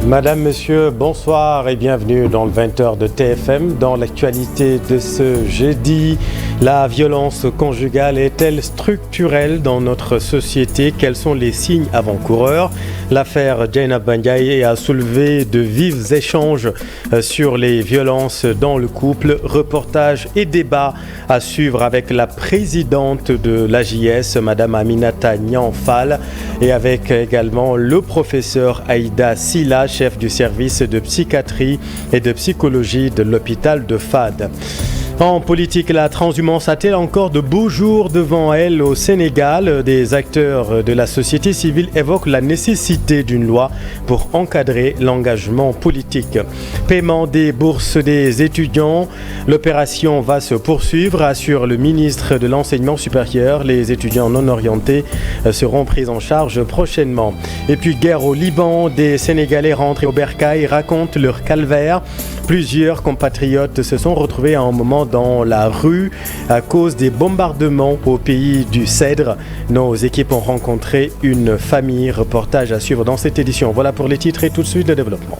Madame, Monsieur, bonsoir et bienvenue dans le 20h de TFM. Dans l'actualité de ce jeudi, la violence conjugale est-elle structurelle dans notre société? Quels sont les signes avant-coureurs? L'affaire Dieynaba Ndiaye a soulevé de vifs échanges sur les violences dans le couple. Reportage et débat à suivre avec la présidente de l'AJS, Madame Aminata Niang Fall, et avec également le professeur Aïda Sylla, chef du service de psychiatrie et de psychologie de l'hôpital de Fad. En politique, la transhumance a-t-elle encore de beaux jours devant elle au Sénégal? Des acteurs de la société civile évoquent la nécessité d'une loi pour encadrer l'engagement politique. Paiement des bourses des étudiants, l'opération va se poursuivre, assure le ministre de l'Enseignement supérieur. Les étudiants non orientés seront pris en charge prochainement. Et puis guerre au Liban, des Sénégalais rentrés au bercail racontent leur calvaire. Plusieurs compatriotes se sont retrouvés à un moment dans la rue à cause des bombardements au pays du Cèdre. Nos équipes ont rencontré une famille. Reportage à suivre dans cette édition. Voilà pour les titres et tout de suite le développement.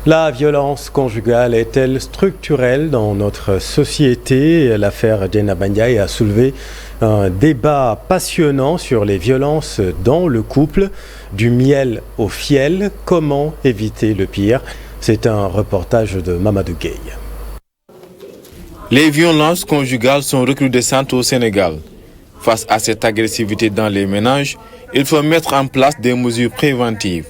La violence conjugale est-elle structurelle dans notre société? L'affaire Dieynaba Ndiaye a soulevé un débat passionnant sur les violences dans le couple, du miel au fiel. Comment éviter le pire? C'est un reportage de Mamadou Gueye. Les violences conjugales sont recrudescentes au Sénégal. Face à cette agressivité dans les ménages, il faut mettre en place des mesures préventives.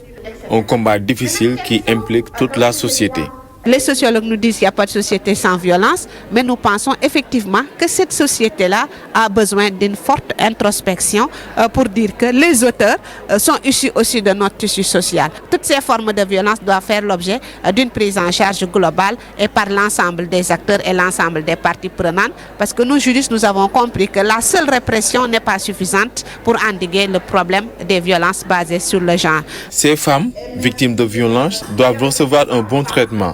Un combat difficile qui implique toute la société. Les sociologues nous disent qu'il n'y a pas de société sans violence, mais nous pensons effectivement que cette société-là a besoin d'une forte introspection pour dire que les auteurs sont issus aussi de notre tissu social. Toutes ces formes de violence doivent faire l'objet d'une prise en charge globale et par l'ensemble des acteurs et l'ensemble des parties prenantes, parce que nous juristes, nous avons compris que la seule répression n'est pas suffisante pour endiguer le problème des violences basées sur le genre. Ces femmes, victimes de violences, doivent recevoir un bon traitement.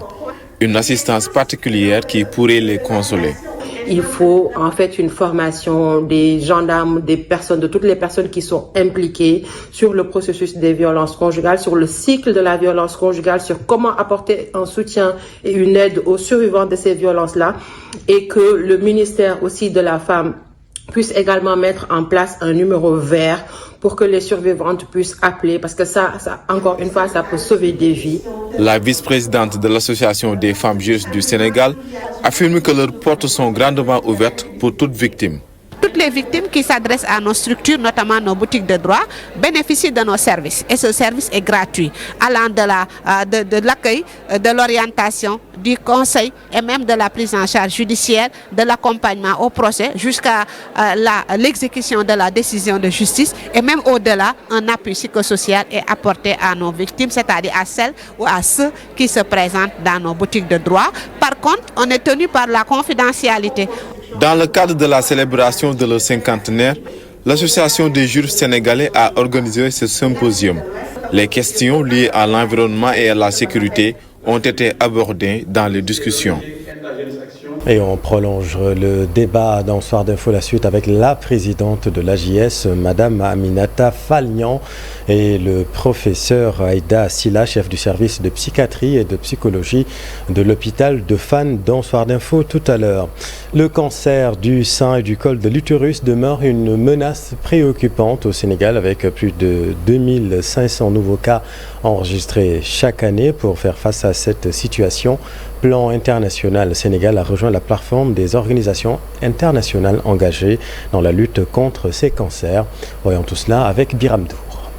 Une assistance particulière qui pourrait les consoler. Il faut en fait une formation des gendarmes, des personnes, de toutes les personnes qui sont impliquées sur le processus des violences conjugales, sur le cycle de la violence conjugale, sur comment apporter un soutien et une aide aux survivants de ces violences-là, et que le ministère aussi de la femme puisse également mettre en place un numéro vert pour que les survivantes puissent appeler, parce que ça, encore une fois, ça peut sauver des vies. La vice-présidente de l'Association des femmes juristes du Sénégal affirme que leurs portes sont grandement ouvertes pour toute victime. Toutes les victimes qui s'adressent à nos structures, notamment nos boutiques de droit, bénéficient de nos services. Et ce service est gratuit, allant de l'accueil, de l'orientation, du conseil et même de la prise en charge judiciaire, de l'accompagnement au procès jusqu'à l'exécution de la décision de justice. Et même au-delà, un appui psychosocial est apporté à nos victimes, c'est-à-dire à celles ou à ceux qui se présentent dans nos boutiques de droit. Par contre, on est tenu par la confidentialité. Dans le cadre de la célébration de leur cinquantenaire, l'Association des juristes sénégalais a organisé ce symposium. Les questions liées à l'environnement et à la sécurité ont été abordées dans les discussions. Et on prolonge le débat dans Soir d'Info, la suite avec la présidente de l'AJS, Madame Aminata Niang, et le professeur Aïda Sylla, chef du service de psychiatrie et de psychologie de l'hôpital de Fann, dans Soir d'Info tout à l'heure. Le cancer du sein et du col de l'utérus demeure une menace préoccupante au Sénégal, avec plus de 2500 nouveaux cas enregistrés chaque année. Pour faire face à cette situation, Plan International Sénégal a rejoint la plateforme des organisations internationales engagées dans la lutte contre ces cancers. Voyons tout cela avec Biram Dour.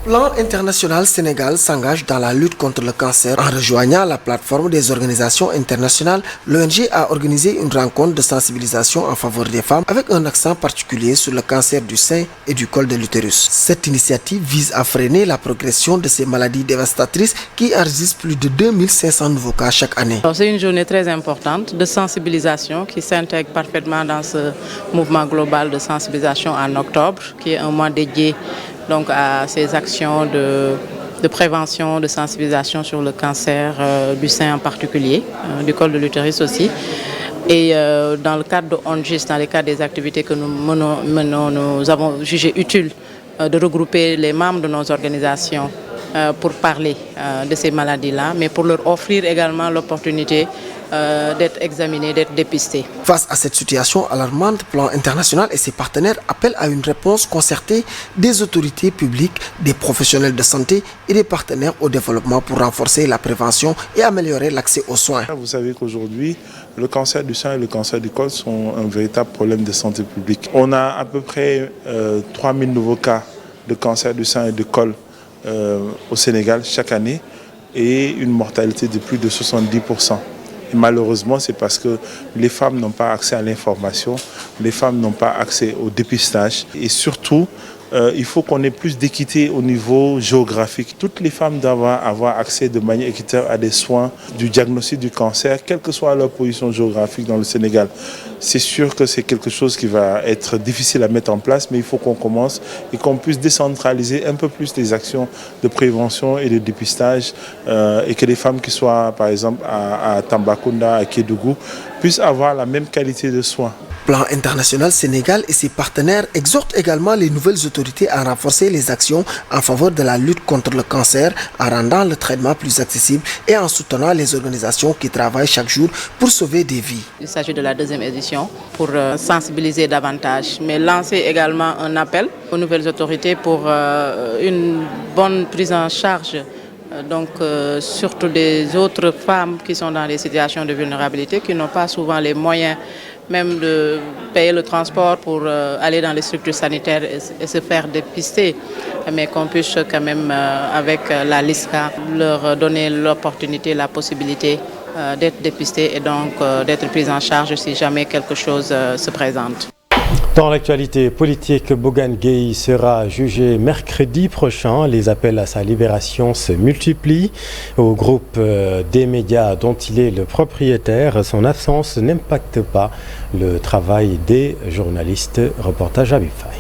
Plan International Sénégal s'engage dans la lutte contre le cancer. En rejoignant la plateforme des organisations internationales, l'ONG a organisé une rencontre de sensibilisation en faveur des femmes avec un accent particulier sur le cancer du sein et du col de l'utérus. Cette initiative vise à freiner la progression de ces maladies dévastatrices qui enregistrent plus de 2500 nouveaux cas chaque année. C'est une journée très importante de sensibilisation qui s'intègre parfaitement dans ce mouvement global de sensibilisation en octobre, qui est un mois dédié donc à ces actions de prévention, de sensibilisation sur le cancer du sein en particulier, du col de l'utérus aussi. Et dans le cadre de ONGIS, dans le cadre des activités que nous menons, nous avons jugé utile de regrouper les membres de nos organisations pour parler de ces maladies-là, mais pour leur offrir également l'opportunité d'être examinés, d'être dépistés. Face à cette situation alarmante, Plan International et ses partenaires appellent à une réponse concertée des autorités publiques, des professionnels de santé et des partenaires au développement pour renforcer la prévention et améliorer l'accès aux soins. Vous savez qu'aujourd'hui, le cancer du sein et le cancer du col sont un véritable problème de santé publique. On a à peu près 3000 nouveaux cas de cancer du sein et du col au Sénégal chaque année et une mortalité de plus de 70%. Et malheureusement, c'est parce que les femmes n'ont pas accès à l'information, les femmes n'ont pas accès au dépistage et surtout, il faut qu'on ait plus d'équité au niveau géographique. Toutes les femmes doivent avoir accès de manière équitable à des soins du diagnostic du cancer, quelle que soit leur position géographique dans le Sénégal. C'est sûr que c'est quelque chose qui va être difficile à mettre en place, mais il faut qu'on commence et qu'on puisse décentraliser un peu plus les actions de prévention et de dépistage et que les femmes qui soient, par exemple, à Tambacounda, à Kédougou, puissent avoir la même qualité de soins. Plan International Sénégal et ses partenaires exhortent également les nouvelles autorités à renforcer les actions en faveur de la lutte contre le cancer, en rendant le traitement plus accessible et en soutenant les organisations qui travaillent chaque jour pour sauver des vies. Il s'agit de la deuxième édition pour sensibiliser davantage, mais lancer également un appel aux nouvelles autorités pour une bonne prise en charge. Donc surtout des autres femmes qui sont dans des situations de vulnérabilité, qui n'ont pas souvent les moyens même de payer le transport pour aller dans les structures sanitaires et se faire dépister, mais qu'on puisse quand même avec la LISCA leur donner l'opportunité, la possibilité d'être dépistés et donc d'être pris en charge si jamais quelque chose se présente. Dans l'actualité politique, Bougane Gueye sera jugé mercredi prochain. Les appels à sa libération se multiplient. Au groupe des médias dont il est le propriétaire, son absence n'impacte pas le travail des journalistes. Reportage à Bifaye.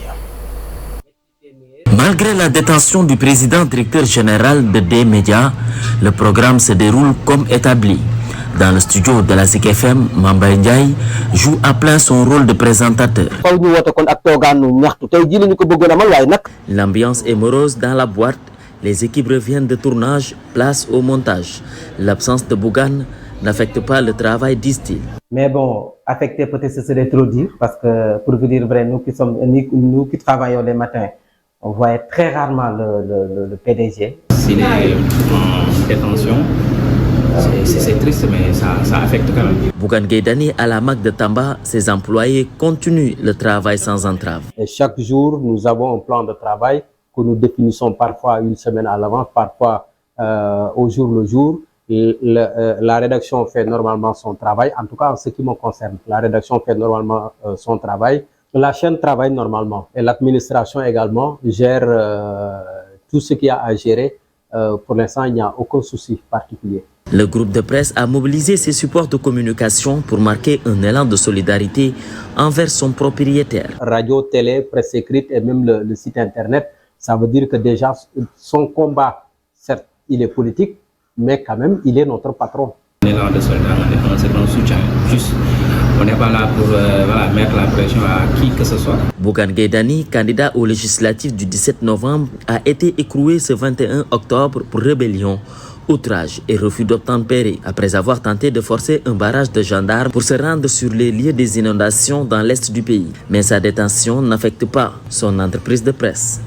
Malgré la détention du président directeur général de des-médias, le programme se déroule comme établi. Dans le studio de la Zik FM, Mamba Ndiaye joue à plein son rôle de présentateur. L'ambiance est morose dans la boîte. Les équipes reviennent de tournage, place au montage. L'absence de Bougane n'affecte pas le travail, disent-ils. Mais bon, affecter peut-être ce serait trop dire, parce que pour vous dire vrai, nous qui travaillons les matins, on voit très rarement le PDG. S'il est en détention, c'est triste, mais ça affecte quand même. Bougane Gueye Dany à la MAC de Tamba, ses employés continuent le travail sans entrave. Et chaque jour, nous avons un plan de travail que nous définissons parfois une semaine à l'avance, parfois au jour le jour. La rédaction fait normalement son travail, en tout cas en ce qui me concerne. La rédaction fait normalement son travail. La chaîne travaille normalement et l'administration également gère tout ce qu'il y a à gérer. Pour l'instant, il n'y a aucun souci particulier. Le groupe de presse a mobilisé ses supports de communication pour marquer un élan de solidarité envers son propriétaire. Radio, télé, presse écrite et même le site internet, ça veut dire que déjà son combat, certes, il est politique, mais quand même, il est notre patron. Un élan de solidarité, c'est un soutien juste. On n'est pas là pour mettre la pression à qui que ce soit. Bougane Gueye Dany, candidat aux législatives du 17 novembre, a été écroué ce 21 octobre pour rébellion, outrage et refus d'obtempérer après avoir tenté de forcer un barrage de gendarmes pour se rendre sur les lieux des inondations dans l'est du pays. Mais sa détention n'affecte pas son entreprise de presse.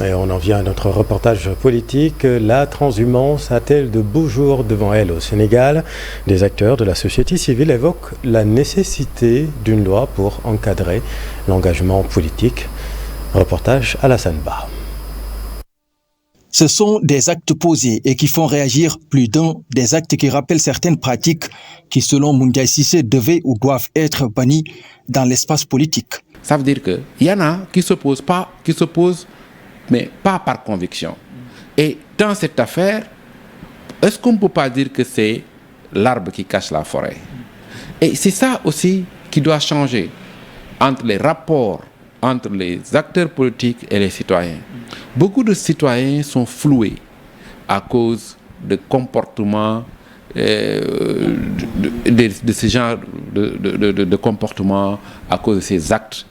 Et on en vient à notre reportage politique. La transhumance a-t-elle de beaux jours devant elle au Sénégal? Des acteurs de la société civile évoquent la nécessité d'une loi pour encadrer l'engagement politique. Reportage Alassane Ba. Ce sont des actes posés et qui font réagir plus d'un, des actes qui rappellent certaines pratiques qui, selon Moundiaye Cissé, devaient ou doivent être bannies dans l'espace politique. Ça veut dire qu'il y en a qui s'opposent, mais pas par conviction. Et dans cette affaire, est-ce qu'on ne peut pas dire que c'est l'arbre qui cache la forêt? Et c'est ça aussi qui doit changer entre les rapports entre les acteurs politiques et les citoyens. Beaucoup de citoyens sont floués à cause de comportements, de ce genre de comportements, à cause de ces actes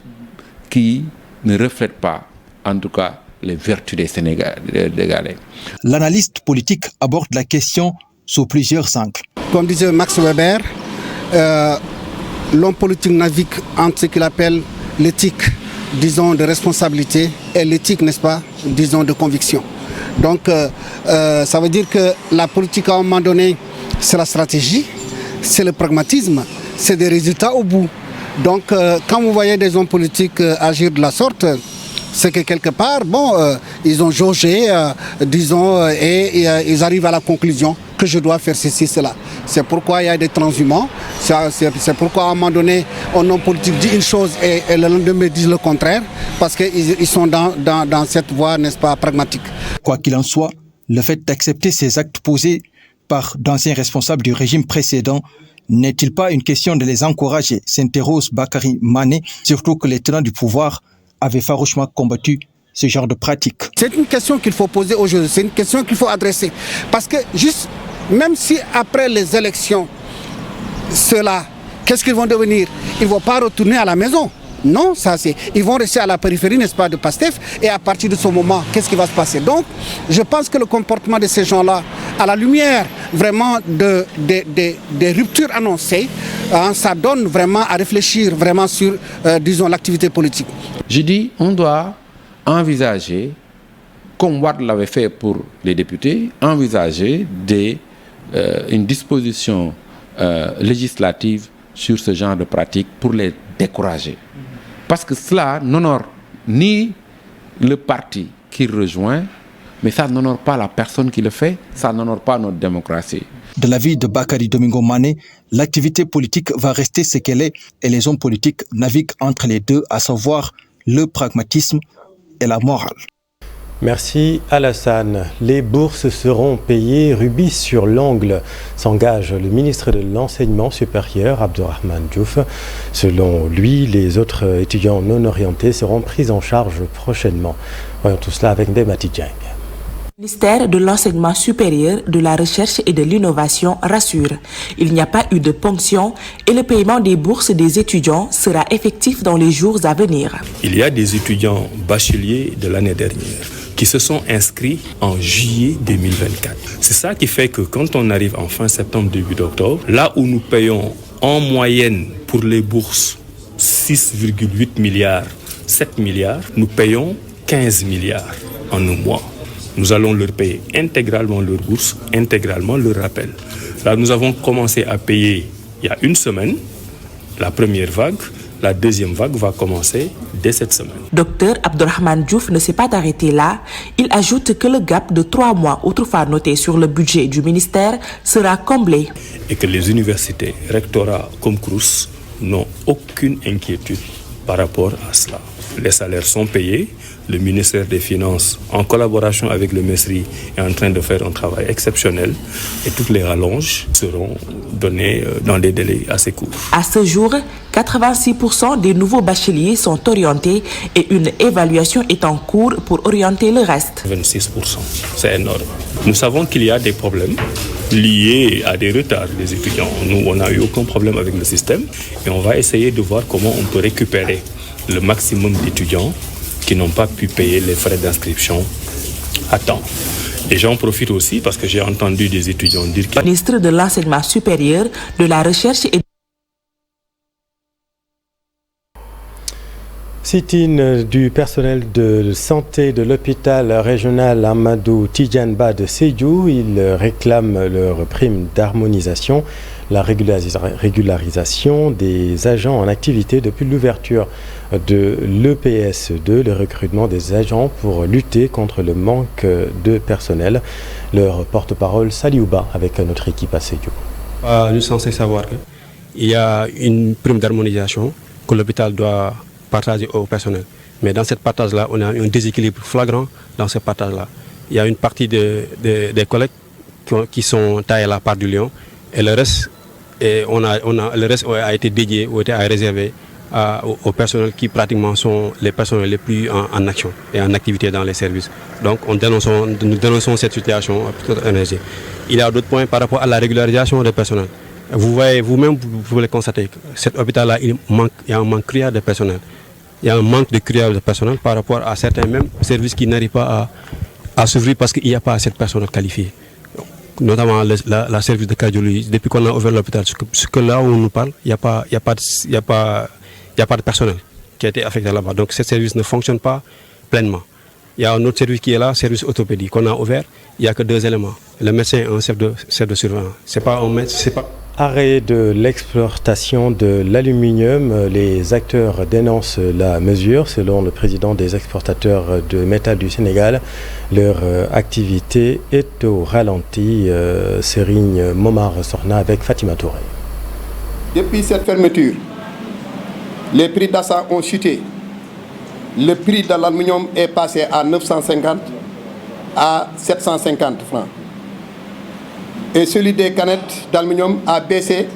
qui ne reflètent pas, en tout cas, les vertus des Sénégalais. L'analyste politique aborde la question sous plusieurs angles. Comme disait Max Weber, l'homme politique navigue entre ce qu'il appelle l'éthique, disons, de responsabilité et l'éthique, n'est-ce pas, disons, de conviction. Donc, ça veut dire que la politique, à un moment donné, c'est la stratégie, c'est le pragmatisme, c'est des résultats au bout. Donc, quand vous voyez des hommes politiques agir de la sorte, c'est que quelque part, ils ont jaugé, disons, et ils arrivent à la conclusion que je dois faire ceci, cela. C'est pourquoi il y a des transhumants, c'est pourquoi à un moment donné, un homme politique dit une chose et le lendemain dit le contraire, parce qu'ils sont dans cette voie, n'est-ce pas, pragmatique. Quoi qu'il en soit, le fait d'accepter ces actes posés par d'anciens responsables du régime précédent n'est-il pas une question de les encourager, s'interroge Bakary Mané, surtout que les tenants du pouvoir avaient farouchement combattu ce genre de pratique. C'est une question qu'il faut poser aujourd'hui, c'est une question qu'il faut adresser. Parce que juste, même si après les élections, ceux-là, qu'est-ce qu'ils vont devenir? Ils ne vont pas retourner à la maison. Non, ils vont rester à la périphérie, n'est-ce pas, de PASTEF, et à partir de ce moment, qu'est-ce qui va se passer? Donc, je pense que le comportement de ces gens-là, à la lumière vraiment des ruptures annoncées, ça donne vraiment à réfléchir vraiment sur, disons, l'activité politique. Je dis, on doit envisager, comme Wade l'avait fait pour les députés, envisager une disposition législative sur ce genre de pratiques pour les décourager. Parce que cela n'honore ni le parti qui rejoint, mais ça n'honore pas la personne qui le fait, ça n'honore pas notre démocratie. De l'avis de Bakary Domingo Mané, l'activité politique va rester ce qu'elle est et les hommes politiques naviguent entre les deux, à savoir le pragmatisme et la morale. Merci Alassane. Les bourses seront payées rubis sur l'ongle, s'engage le ministre de l'Enseignement supérieur, Abdourahmane Diouf. Selon lui, les autres étudiants non orientés seront pris en charge prochainement. Voyons tout cela avec Ndemati Dieng. Le ministère de l'Enseignement supérieur, de la Recherche et de l'Innovation rassure. Il n'y a pas eu de ponction et le paiement des bourses des étudiants sera effectif dans les jours à venir. Il y a des étudiants bacheliers de l'année dernière qui se sont inscrits en juillet 2024. C'est ça qui fait que quand on arrive en fin septembre, début octobre, là où nous payons en moyenne pour les bourses 6,8 milliards, 7 milliards, nous payons 15 milliards en un mois. Nous allons leur payer intégralement leur bourse, intégralement leur rappel. Là, nous avons commencé à payer il y a une semaine, la première vague. La deuxième vague va commencer dès cette semaine. Docteur Abdourahmane Diouf ne s'est pas arrêté là. Il ajoute que le gap de 3 mois autrefois noté sur le budget du ministère sera comblé. Et que les universités, rectorats comme CROUS n'ont aucune inquiétude par rapport à cela. Les salaires sont payés. Le ministère des Finances, en collaboration avec le MESRI, est en train de faire un travail exceptionnel et toutes les rallonges seront données dans des délais assez courts. À ce jour, 86% des nouveaux bacheliers sont orientés et une évaluation est en cours pour orienter le reste. 26%, c'est énorme. Nous savons qu'il y a des problèmes liés à des retards des étudiants. Nous, on n'a eu aucun problème avec le système et on va essayer de voir comment on peut récupérer le maximum d'étudiants qui n'ont pas pu payer les frais d'inscription à temps. Et j'en profite aussi parce que j'ai entendu des étudiants dire que... Le ministre de l'Enseignement supérieur, de la Recherche et... Sit-in du personnel de santé de l'hôpital régional Amadou Tidjane Ba de Sédhiou. Ils réclament leur prime d'harmonisation. la régularisation des agents en activité depuis l'ouverture de l'EPS2, le recrutement des agents pour lutter contre le manque de personnel. Leur porte-parole Saliouba avec notre équipe à Sédhiou. Nous sommes censés savoir qu'il y a une prime d'harmonisation que l'hôpital doit partager au personnel. Mais dans cette partage-là, on a un déséquilibre flagrant dans ce partage-là. Il y a une partie des collègues qui sont taillés à la part du lion et le reste, le reste a été dédié ou a été réservé aux personnels qui pratiquement sont les personnels les plus en action et en activité dans les services. Donc nous dénonçons cette situation à toute énergie. Il y a d'autres points par rapport à la régularisation des personnels. Vous voyez vous-même, vous pouvez constater que cet hôpital-là, il y a un manque criard de personnel. Il y a un manque de criard de personnel par rapport à certains mêmes services qui n'arrivent pas à s'ouvrir parce qu'il n'y a pas assez de personnel qualifié. Notamment la service de cardiologie. Depuis qu'on a ouvert l'hôpital, jusque là où on nous parle, il n'y a pas de personnel qui a été affecté là-bas. Donc ce service ne fonctionne pas pleinement. Il y a un autre service qui est là, service orthopédie, qu'on a ouvert. Il n'y a que 2 éléments. Le médecin et un chef de surveillance. C'est pas un médecin, c'est pas... Arrêt de l'exportation de l'aluminium. Les acteurs dénoncent la mesure. Selon le président des exportateurs de métal du Sénégal, leur activité est au ralenti. Serigne Momar Sorna avec Fatima Touré. Depuis cette fermeture, les prix d'achat ont chuté. Le prix de l'aluminium est passé à 950 à 750 francs. Et celui des canettes d'aluminium a baissé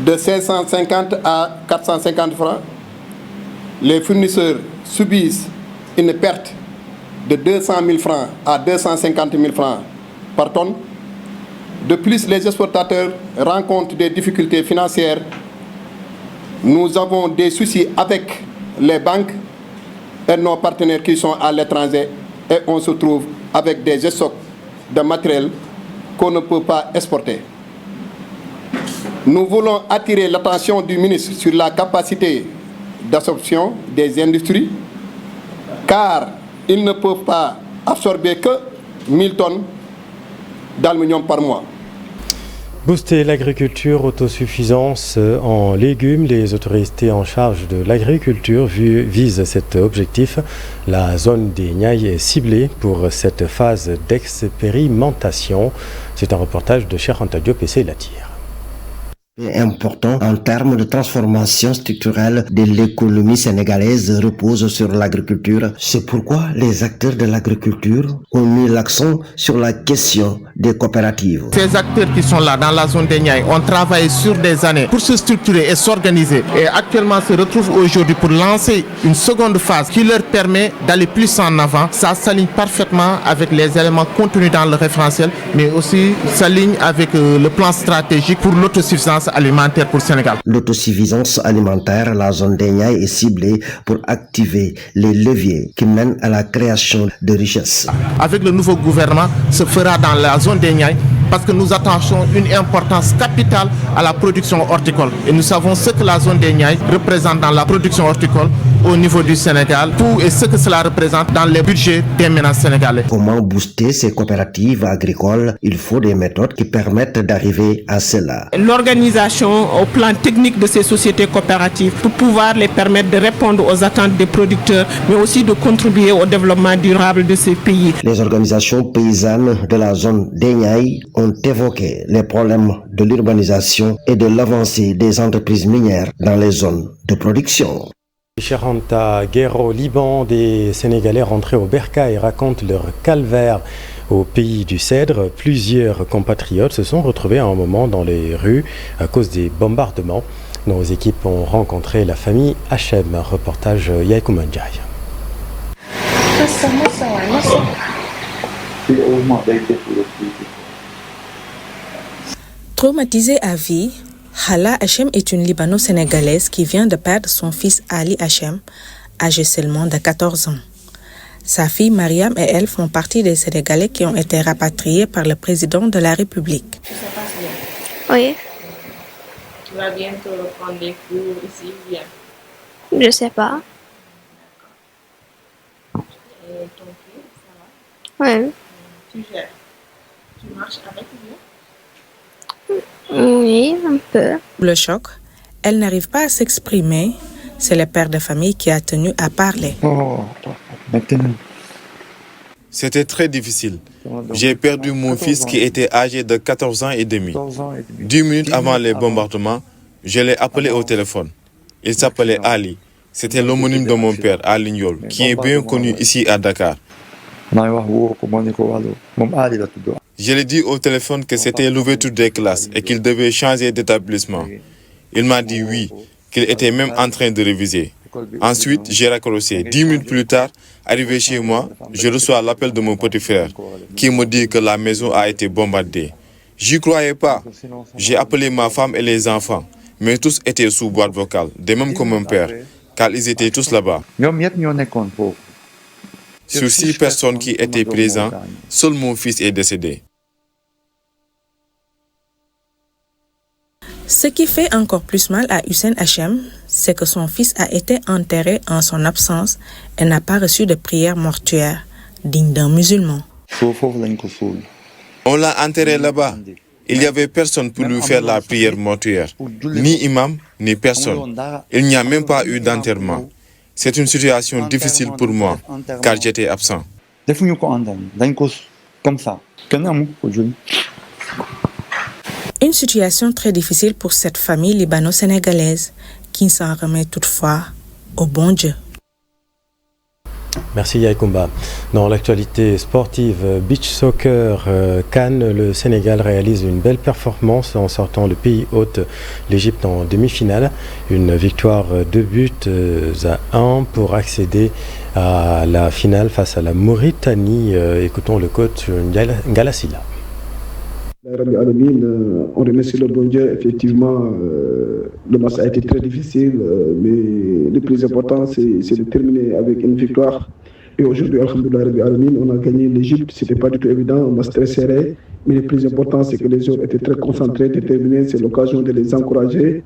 de 550 à 450 francs. Les fournisseurs subissent une perte de 200 000 francs à 250 000 francs par tonne. De plus, les exportateurs rencontrent des difficultés financières. Nous avons des soucis avec les banques et nos partenaires qui sont à l'étranger et on se trouve avec des stocks de matériel qu'on ne peut pas exporter. Nous voulons attirer l'attention du ministre sur la capacité d'absorption des industries, car ils ne peuvent pas absorber que 1000 tonnes d'aluminium par mois. Booster l'agriculture, autosuffisance en légumes. Les autorités en charge de l'agriculture visent cet objectif. La zone des Niayes est ciblée pour cette phase d'expérimentation. C'est un reportage de Cheikh Anta Diop et Seylatir. Important en termes de transformation structurelle de l'économie sénégalaise repose sur l'agriculture. C'est pourquoi les acteurs de l'agriculture ont mis l'accent sur la question des coopératives. Ces acteurs qui sont là dans la zone des Niayes ont travaillé sur des années pour se structurer et s'organiser et actuellement se retrouvent aujourd'hui pour lancer une seconde phase qui leur permet d'aller plus en avant. Ça s'aligne parfaitement avec les éléments contenus dans le référentiel, mais aussi s'aligne avec le plan stratégique pour l'autosuffisance alimentaire pour le Sénégal. L'autosuffisance alimentaire, la zone des Niayes est ciblée pour activer les leviers qui mènent à la création de richesses. Avec le nouveau gouvernement, se fera dans la zone des Niayes parce que nous attachons une importance capitale à la production horticole. Et nous savons ce que la zone des Niayes représente dans la production horticole au niveau du Sénégal, tout et ce que cela représente dans les budgets des ménages sénégalais. Comment booster ces coopératives agricoles? Il faut des méthodes qui permettent d'arriver à cela. L'organisation au plan technique de ces sociétés coopératives pour pouvoir les permettre de répondre aux attentes des producteurs, mais aussi de contribuer au développement durable de ces pays. Les organisations paysannes de la zone des Niayes ont évoqué les problèmes de l'urbanisation et de l'avancée des entreprises minières dans les zones de production. Cheikh Anta, guerre au Liban, des Sénégalais rentrés au Bercail racontent leur calvaire au pays du Cèdre. Plusieurs compatriotes se sont retrouvés à un moment dans les rues à cause des bombardements. Nos équipes ont rencontré la famille Hachem. Reportage Yaïkou Mandjaï. Traumatisée à vie, Hala Hachem est une Libano-sénégalaise qui vient de perdre son fils Ali Hachem, âgé seulement de 14 ans. Sa fille Mariam et elle font partie des Sénégalais qui ont été rapatriés par le président de la République. Ça se passe bien? Oui. Tu vas bientôt reprendre des cours ici ou bien? Je sais pas. Et ton fils, ça va? Oui. Tu gères? Tu marches avec ou bien? Oui, un peu. Le choc, elle n'arrive pas à s'exprimer. C'est le père de famille qui a tenu à parler. C'était très difficile. J'ai perdu mon fils qui était âgé de 14 ans et demi. 10 minutes avant les bombardements, je l'ai appelé au téléphone. Il s'appelait Ali. C'était l'homonyme de mon père, Ali Ndiol, qui est bien connu ici à Dakar. Je lui ai dit au téléphone que c'était l'ouverture des classes et qu'il devait changer d'établissement. Il m'a dit oui, qu'il était même en train de réviser. Ensuite, j'ai raccroché. 10 minutes plus tard, arrivé chez moi, je reçois l'appel de mon petit frère qui me dit que la maison a été bombardée. J'y croyais pas. J'ai appelé ma femme et les enfants, mais tous étaient sous boîte vocale, de même que mon père, car ils étaient tous là-bas. Sur 6 personnes qui étaient présentes, seul mon fils est décédé. Ce qui fait encore plus mal à Hussein Hachem, c'est que son fils a été enterré en son absence et n'a pas reçu de prière mortuaire digne d'un musulman. On l'a enterré là-bas. Il n'y avait personne pour lui faire la prière mortuaire. Ni imam, ni personne. Il n'y a même pas eu d'enterrement. C'est une situation difficile pour moi, car j'étais absent. Une situation très difficile pour cette famille libano-sénégalaise qui s'en remet toutefois au bon Dieu. Merci Yaïkoumba. Dans l'actualité sportive, beach soccer Cannes, le Sénégal réalise une belle performance en sortant le pays hôte, l'Égypte, en demi-finale. Une victoire 2-1 pour accéder à la finale face à la Mauritanie. Écoutons le coach Ngalassila. On remercie le bon Dieu. Effectivement, le match a été très difficile, mais le plus important, c'est de terminer avec une victoire. Et aujourd'hui, alhamdoulilah, on a gagné l'Égypte. Ce n'était pas du tout évident, un match très serré. Mais le plus important, c'est que les joueurs étaient très concentrés, déterminés. C'est l'occasion de les encourager.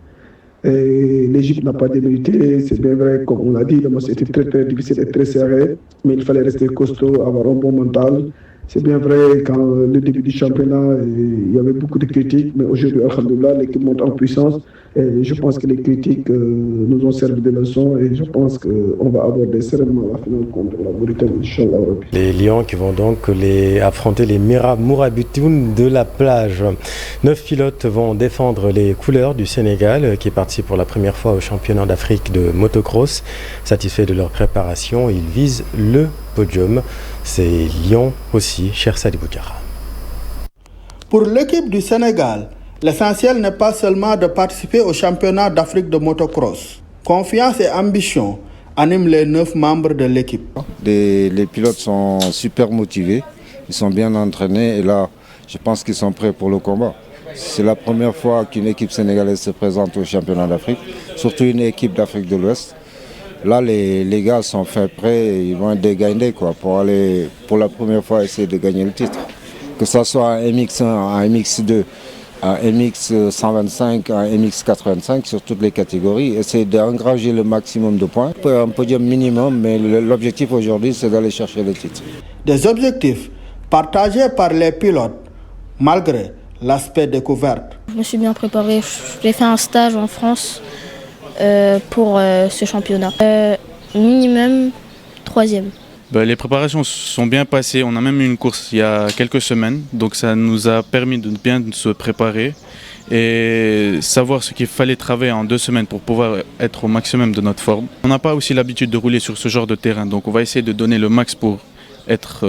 L'Égypte n'a pas démérité, c'est bien vrai, comme on l'a dit, le match était très très difficile et très serré. Mais il fallait rester costaud, avoir un bon mental. C'est bien vrai, quand le début du championnat, il y avait beaucoup de critiques, mais aujourd'hui, alhamdoulilah, l'équipe monte en puissance. Et je pense que les critiques nous ont servi de leçon et je pense qu'on va aborder sereinement la finale contre la Mauritanie, Inch'Allah. Les Lions qui vont donc affronter les Mourabitoun de la plage. 9 pilotes vont défendre les couleurs du Sénégal qui participe pour la première fois au championnat d'Afrique de motocross. Satisfaits de leur préparation, ils visent le podium. C'est Lyon aussi, cher Sadi Boukara. Pour l'équipe du Sénégal, l'essentiel n'est pas seulement de participer au championnat d'Afrique de motocross. Confiance et ambition animent les 9 membres de l'équipe. Les pilotes sont super motivés, ils sont bien entraînés et là, je pense qu'ils sont prêts pour le combat. C'est la première fois qu'une équipe sénégalaise se présente au championnat d'Afrique, surtout une équipe d'Afrique de l'Ouest. Là, les gars sont faits prêts, ils vont être dégainés pour aller pour la première fois essayer de gagner le titre. Que ce soit un MX1, un MX2, un MX 125, un MX 85 sur toutes les catégories, essayer d'engranger le maximum de points. Un podium minimum, mais l'objectif aujourd'hui, c'est d'aller chercher le titre. Des objectifs partagés par les pilotes, malgré l'aspect découverte. Je me suis bien préparé, j'ai fait un stage en France pour ce championnat. Minimum 3e. Les préparations sont bien passées. On a même eu une course il y a quelques semaines. Donc ça nous a permis de bien se préparer et savoir ce qu'il fallait travailler en 2 semaines pour pouvoir être au maximum de notre forme. On n'a pas aussi l'habitude de rouler sur ce genre de terrain. Donc on va essayer de donner le max pour être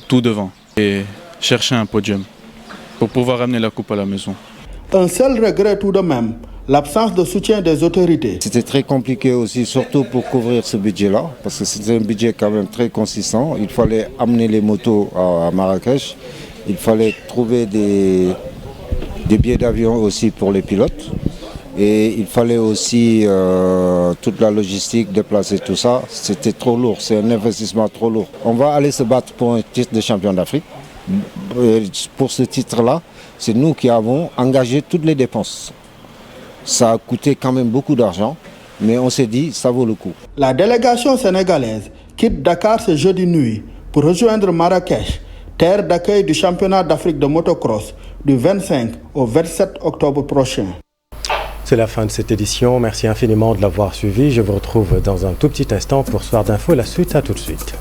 tout devant et chercher un podium pour pouvoir ramener la coupe à la maison. Un seul regret tout de même, l'absence de soutien des autorités. C'était très compliqué aussi, surtout pour couvrir ce budget-là, parce que c'était un budget quand même très consistant. Il fallait amener les motos à Marrakech, il fallait trouver des billets d'avion aussi pour les pilotes, et il fallait aussi toute la logistique, déplacer tout ça. C'était trop lourd, c'est un investissement trop lourd. On va aller se battre pour un titre de champion d'Afrique. Pour ce titre-là, c'est nous qui avons engagé toutes les dépenses. Ça a coûté quand même beaucoup d'argent, mais on s'est dit ça vaut le coup. La délégation sénégalaise quitte Dakar ce jeudi nuit pour rejoindre Marrakech, terre d'accueil du championnat d'Afrique de motocross, du 25 au 27 octobre prochain. C'est la fin de cette édition. Merci infiniment de l'avoir suivi. Je vous retrouve dans un tout petit instant pour Soir d'Info. La suite, à tout de suite.